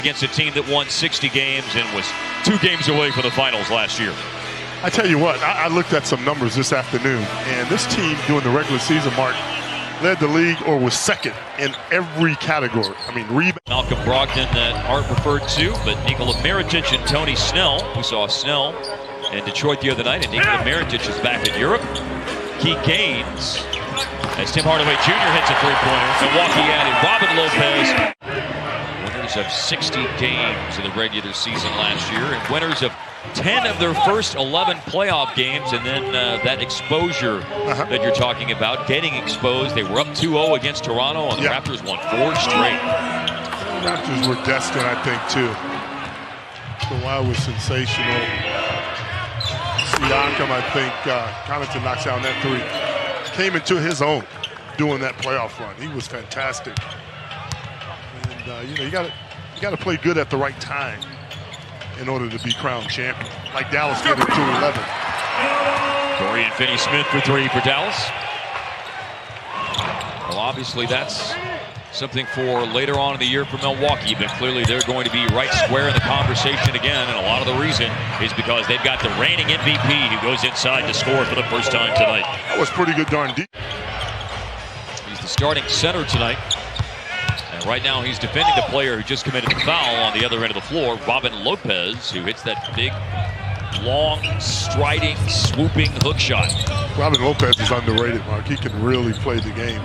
against a team that won 60 games and was 2 games away from the finals last year. I tell you what, I looked at some numbers this afternoon, and this team during the regular season, Mark, led the league or was second in every category. I mean, rebound. Malcolm Brogdon that Art referred to, but Nikola Mirotic and Tony Snell. We saw Snell in Detroit the other night, and Nikola Mirotic is back in Europe. Key gains as Tim Hardaway Jr. hits a three-pointer. Milwaukee added Robin Lopez. Winners of 60 games in the regular season last year, and winners of 10 of their first 11 playoff games, and then that exposure that you're talking about, getting exposed. They were up 2-0 against Toronto, and the Raptors won 4 straight. The Raptors were destined, I think, too. Kawhi was sensational. Siakam, I think, Connaughton knocks down that 3. Came into his own doing that playoff run. He was fantastic. And you got to play good at the right time in order to be crowned champion. Like Dallas did it to 11. Dorian Finney-Smith for 3 for Dallas. Well, obviously that's something for later on in the year for Milwaukee, but clearly they're going to be right square in the conversation again, and a lot of the reason is because they've got the reigning MVP who goes inside to score for the first time tonight. That was pretty good darn deep. He's the starting center tonight. And right now he's defending the player who just committed the foul on the other end of the floor, Robin Lopez, who hits that big, long, striding, swooping hook shot. Robin Lopez is underrated, Mark. He can really play the game.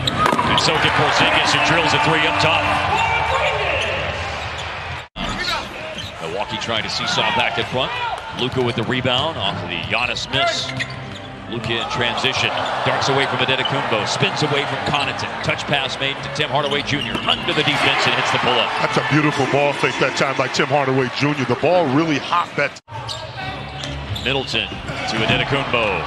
And so can Porzingis, who drills a 3 up top. Milwaukee trying to seesaw back in front. Luka with the rebound off of the Giannis miss. Luka in transition, darts away from Antetokounmpo, spins away from Connaughton. Touch pass made to Tim Hardaway Jr. under the defense and hits the pull-up. That's a beautiful ball fake that time by Tim Hardaway Jr. The ball really hopped that. Middleton to Antetokounmpo.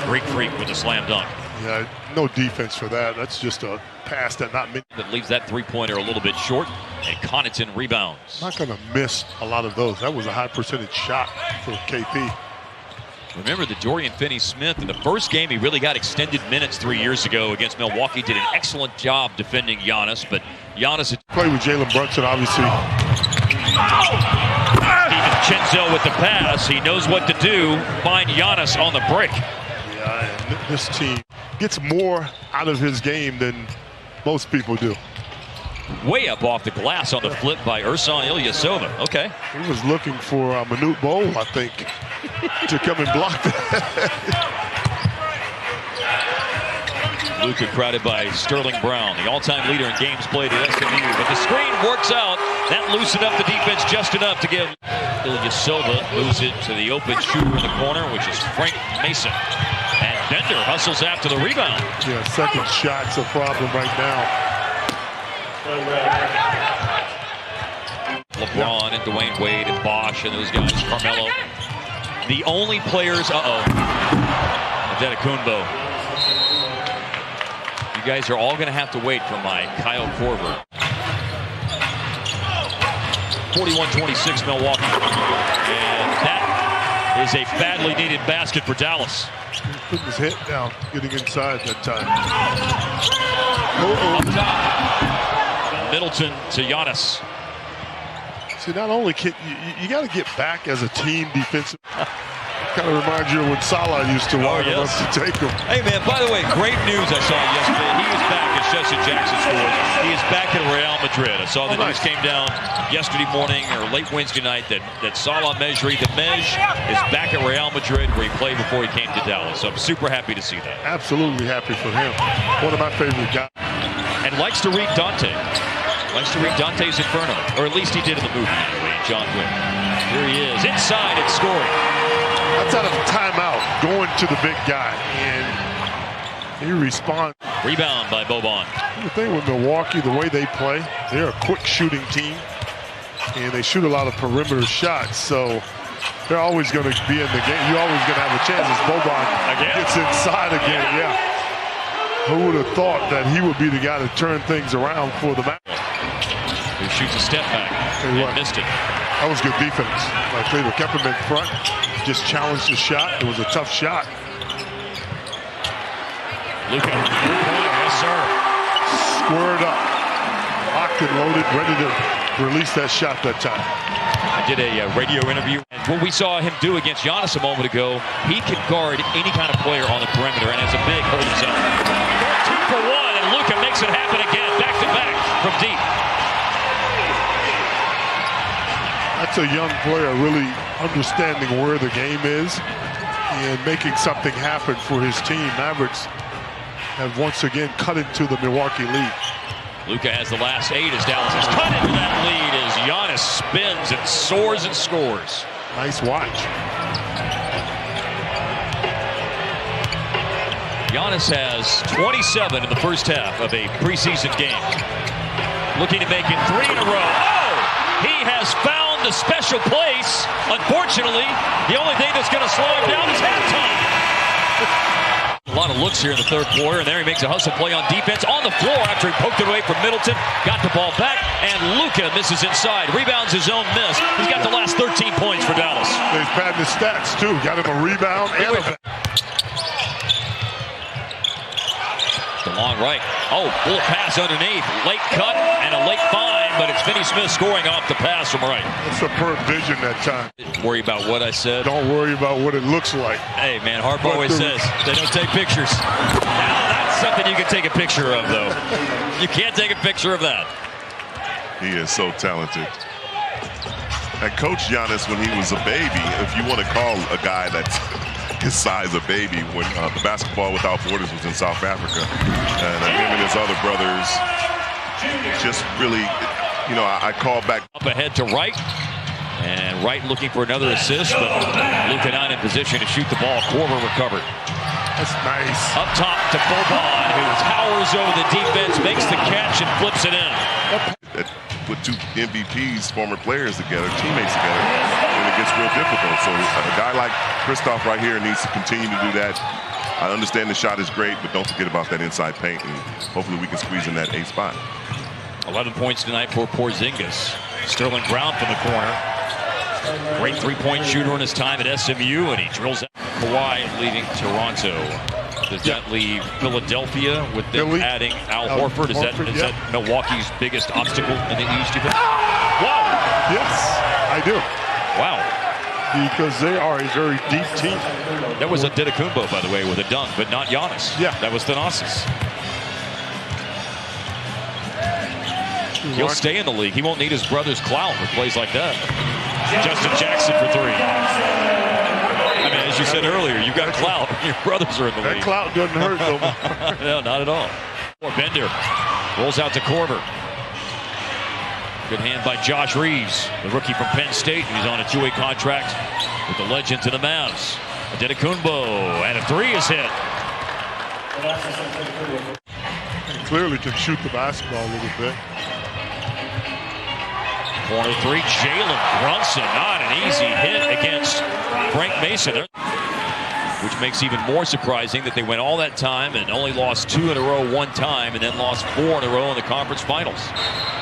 Greek freak with a slam dunk. Yeah, no defense for that. That's just a pass that not meant. That leaves that three-pointer a little bit short, and Connaughton rebounds. Not going to miss a lot of those. That was a high percentage shot for KP. Remember the Dorian Finney-Smith in the first game, he really got extended minutes 3 years ago against Milwaukee. Did an excellent job defending Giannis, but Giannis had played with Jalen Brunson, obviously. DiVincenzo with the pass. He knows what to do. Find Giannis on the break. Yeah, and this team gets more out of his game than most people do. Way up off the glass on the flip by Ersan Ilyasova. Okay. He was looking for Manute Bol, I think, to come and block that. Luka crowded by Sterling Brown, the all-time leader in games played at SMU. But the screen works out. That loosened up the defense just enough to give Ilyasova moves it to the open shooter in the corner, which is Frank Mason. And Bender hustles after the rebound. Yeah, second shot's a problem right now. LeBron and Dwayne Wade and Bosh and those guys, Carmelo. The only players, Antetokounmpo. You guys are all going to have to wait for my Kyle Korver. 41-26 Milwaukee. And that is a badly needed basket for Dallas. Putting his head down, getting inside that time. Up top. Middleton to Giannis. See, not only can you got to get back as a team defensive. Kind of reminds you of when Salah used to walk up to take him. Hey, man, by the way, great news I saw yesterday. He was back as Justin Jackson scores. He is back at Real Madrid. I saw the news came down yesterday morning or late Wednesday night that Salah Mejri, the Mej, is back at Real Madrid where he played before he came to Dallas. So I'm super happy to see that. Absolutely happy for him. One of my favorite guys. And likes to read Dante. Likes to read Dante's Inferno. Or at least he did in the movie anyway, John Wick. Here he is, inside and scoring. That's out of a timeout, going to the big guy, and he responds. Rebound by Boban. The thing with Milwaukee, the way they play, they're a quick shooting team, and they shoot a lot of perimeter shots, so they're always going to be in the game. You're always going to have a chance as Boban gets inside again. Yeah. Who would have thought that he would be the guy to turn things around for the match? He shoots a step back and missed it. That was good defense. Like they kept him in front, just challenged the shot. It was a tough shot. Luka, yes sir. Squared up, locked and loaded, ready to release that shot that time. I did a radio interview, and what we saw him do against Giannis a moment ago, he can guard any kind of player on the perimeter, and as a big, hold his own. 2 for 1, and Luka makes it happen again, back-to-back from deep. That's a young player really understanding where the game is and making something happen for his team. Mavericks have once again cut into the Milwaukee lead. Luka has the last 8 as Dallas has cut into that lead as Giannis spins and soars and scores. Nice watch. Giannis has 27 in the first half of a preseason game. Looking to make it 3 in a row. Oh! He has found the special place. Unfortunately, the only thing that's going to slow him down is halftime. A lot of looks here in the third quarter, and there he makes a hustle play on defense on the floor after he poked it away from Middleton. Got the ball back, and Luka misses inside. Rebounds his own miss. He's got the last 13 points for Dallas. He's padding his stats, too. Got him a rebound and a... The long right. Oh, full pass underneath. Late cut and a late find, but it's Finney Smith scoring off the pass from right. Superb vision that time. Worry about what I said. Don't worry about what it looks like. Hey, man, Harbaugh always says they don't take pictures. Now, that's something you can take a picture of, though. You can't take a picture of that. He is so talented. And Coach Giannis, when he was a baby, if you want to call a guy that's his size a baby, when the Basketball Without Borders was in South Africa, and him and his other brothers just really, you know, I call back. Up ahead to Wright, and Wright looking for another assist, but Luka not in position to shoot the ball. Korver recovered. That's nice. Up top to Boban, who towers over the defense, makes the catch, and flips it in. Put 2 MVPs, former players together, teammates together, and it gets real difficult. So a guy like Kristoff right here needs to continue to do that. I understand the shot is great, but don't forget about that inside paint, and hopefully we can squeeze in that 8th spot. 11 points tonight for Porzingis. Sterling Brown from the corner. Great 3-point shooter in his time at SMU, and he drills out. Kawhi leaving Toronto. Does that leave Philadelphia with them adding Al Horford? Is that Milwaukee's biggest obstacle in the East? Wow. Yes, I do. Wow. Because they are a very deep team. That was a Antetokounmpo, by the way, with a dunk, but not Giannis. Yeah. That was Thanasis. He'll stay in the league. He won't need his brother's clout with plays like that. Justin Jackson for 3. I mean, as you said earlier, you got clout. Your brothers are in the league. That clout doesn't hurt though. No, not at all. Bender rolls out to Korver. Good hand by Josh Reeves, the rookie from Penn State, who's on a 2-way contract with the Legends and the Mavs. Antetokounmpo, and a 3 is hit. He clearly can shoot the basketball a little bit. Corner 3, Jalen Brunson, not an easy hit against Frank Mason. Which makes even more surprising that they went all that time and only lost 2 in a row one time and then lost 4 in a row in the conference finals.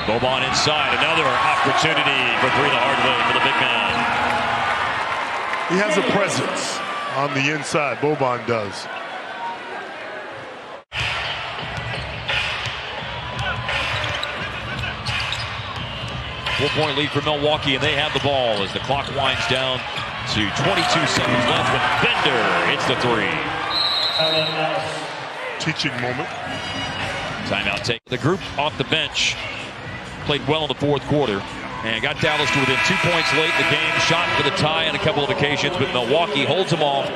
Boban inside, another opportunity for 3 the hard way for the big man. He has a presence on the inside, Boban does. Four-point lead for Milwaukee, and they have the ball as the clock winds down to 22 seconds left with Bender. It's the 3. Teaching moment. Timeout take. The group off the bench played well in the fourth quarter and got Dallas to within 2 points late in the game. Shot for the tie on a couple of occasions, but Milwaukee holds them off.